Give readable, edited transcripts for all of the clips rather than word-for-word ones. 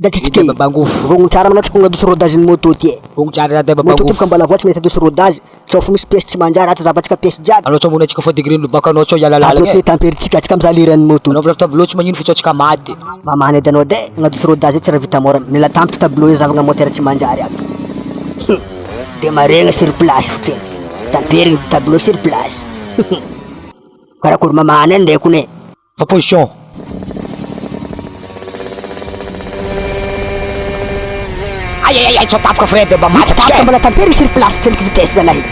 Datritsika babangofo. vogno tsara manao tsaka nadoso rodage ny moto ty e. Vogno tsara zany Moto ty babangofo. boka mbala voatra mety adoso rodage. Tsao fo misy pièce tsy manjary ato zavatsika pièce jiaby. Anao tsao mona antsika fa degré no baka anao tsao hiala lalagna Tapioty e. tamperitsika atsika mizaha liran'ny moto. Anao lafita tableau tsy magnino fa tsao tsika maty. Mamany edy anao de nadoso rodage tsy raha vita mora. Mila tampy tableau zavagna motera tsy manjary aby. Demarena sur place fotsiny. Tamperigny tableau sur place. Karakory mamany any ndray kone. Fa position. Ay, tsao tapaka frère ba maty Tapy atsika. mbala tamperigny sur place tsendriky vitesse zalahy.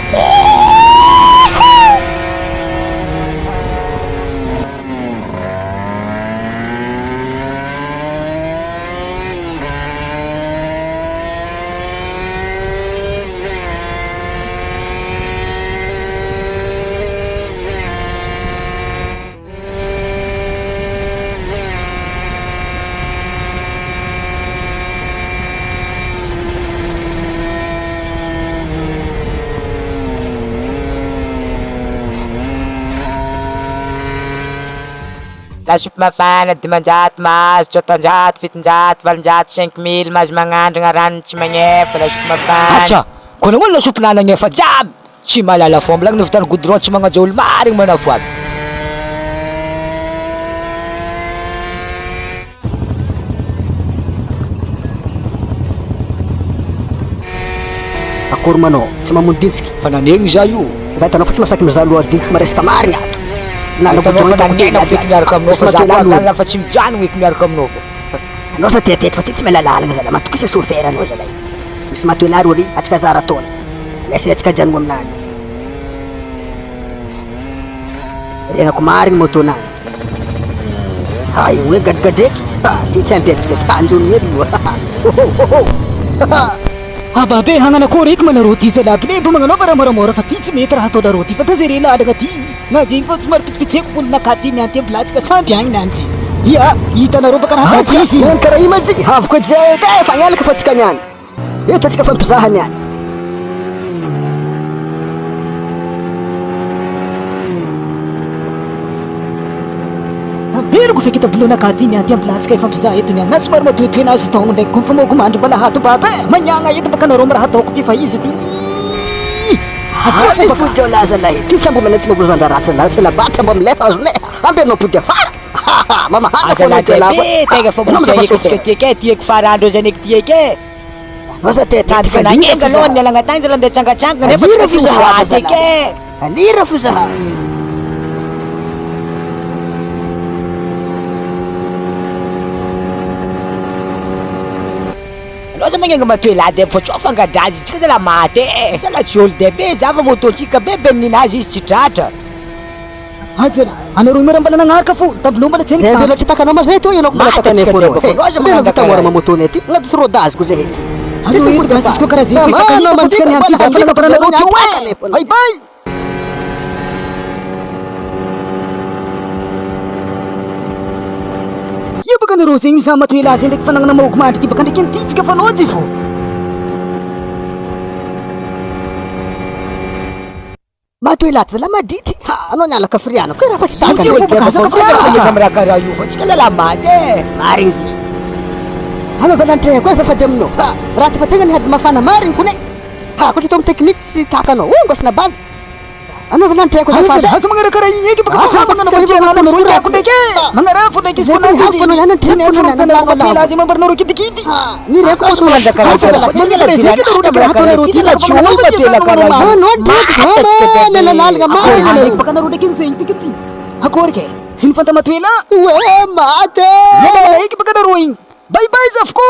Lasopy mafana, dimanjato, mahazo, tsôtanjato, fitonjato, valonjato, 5000, mahazo magnandrana rano tsy magnefa, lasopy mafana. Atsa, koa nagnano lasopy nanagnefa jiaby, tsy mahalala fomba lang navitany goudron tsy magnaja olo marigny manafo aby. Akory manao, tsy mamono dintsiky. Fa nanegny za io. Za hitanao fa tsy masaky mizaha loha dintsiky maresaka marigny ato. Hitanao fa nanegna feky miaraka aminao fa za fa tsy mijanogny eky miaraka aminao fa. Anao sa tetety fa ty tsy mila lalagna zala matokisa chauffeur anao zala. Misy matoelaro ary atsika zara taona. Laisy atsika janogno aminany. Regnako marigny moto nany. Ay, hoe gadigadreky. Ty tsy ampy atsika tanjony hely io. Ababe hagnanakory eky manarô ty zalaby ne mba magnanaova raha moramora fa ty tsy mety raha ataonarô ty fa tazare lalagna ty na zegny fa somary pitipitseko bolonakaty iny any ty ambilatsika samby agny nany ty ia hitanarô baka raha tatsisy Nan karaha io mazy havoko edy zay edy fa nialaka fa atsika niany. Eto atsika fampizaha niany. amperiko feky tabolonakaty iny any ty ambilatsika ifampizaha eto niany na somary matoetoenazy taogno ndraiky koa fa mogomandro mbala hato babe magnagna edy baka narô raha ataoko ty fa izy ty Hafi fo jao laza lahy. Ty sambo mana tsy magbozandra ratsy la tsy la batra mba milefa azone. Ambe no podi afara. Mama hata fo na jela. Tega fa mbola tieke tieke farandro zany eky tieke. Noza te Tanty fa nangenga aloha nialagna tagny zala nde tsangatsangana nefa tsy fizaha tieke. Alira fo zaha. Loza magnenga matoelady fa tsao fangadrazy tsika zala maty e. Zala tsy olo dehibe zava mototsika bebe ninazy izy tsy tratra. azala anarô mera mbala nagnaraka fo tableau mbala tseny Zay mbela takanao mazay to ianao mbala takane fo. Mbela vitamora mamotone ty. Ngati rodage ko zay. Ano ito basis ko karaha zegny fa kahita ko tsika niany ty zay fa nagaparanarô tio e ay bay ia baka narô zegny mizaha matoela azy ndraiky fa nagnana mahogomandry ty baka ndraiky nititsika fanojy fo Mato ilaty la madity. Anao nialaka friana. Ko raha fa tsy takana. Io baka hasaka friana. Amra karaha io fa tsika zala maty e. Marigny. Anao zala antre ko azafady aminao. Raha ty fa tegna nihady mafana marigny kone. Ko tsy tao tekniky tsy takanao. Ngosina bag. Anao zala antre ko azafady. asa magnara karaha igny eky baka kasama magnana matiana narô tiako ndraiky magnarafo ndraiky izy koa izy tany atsy magnana matoela azy mambarinarô kidikidy Ni reko ko to Asa asa bala tsaka karaha zegny narô ndraiky raha ataonarô ty la Tsy olo matoela karaha io. No dito. Nela nalga marigny. baka narô ndraiky nzegny tiky ty akory ke tsy nifanta matoela We mate. Yala eky baka narô igny bye bye zafko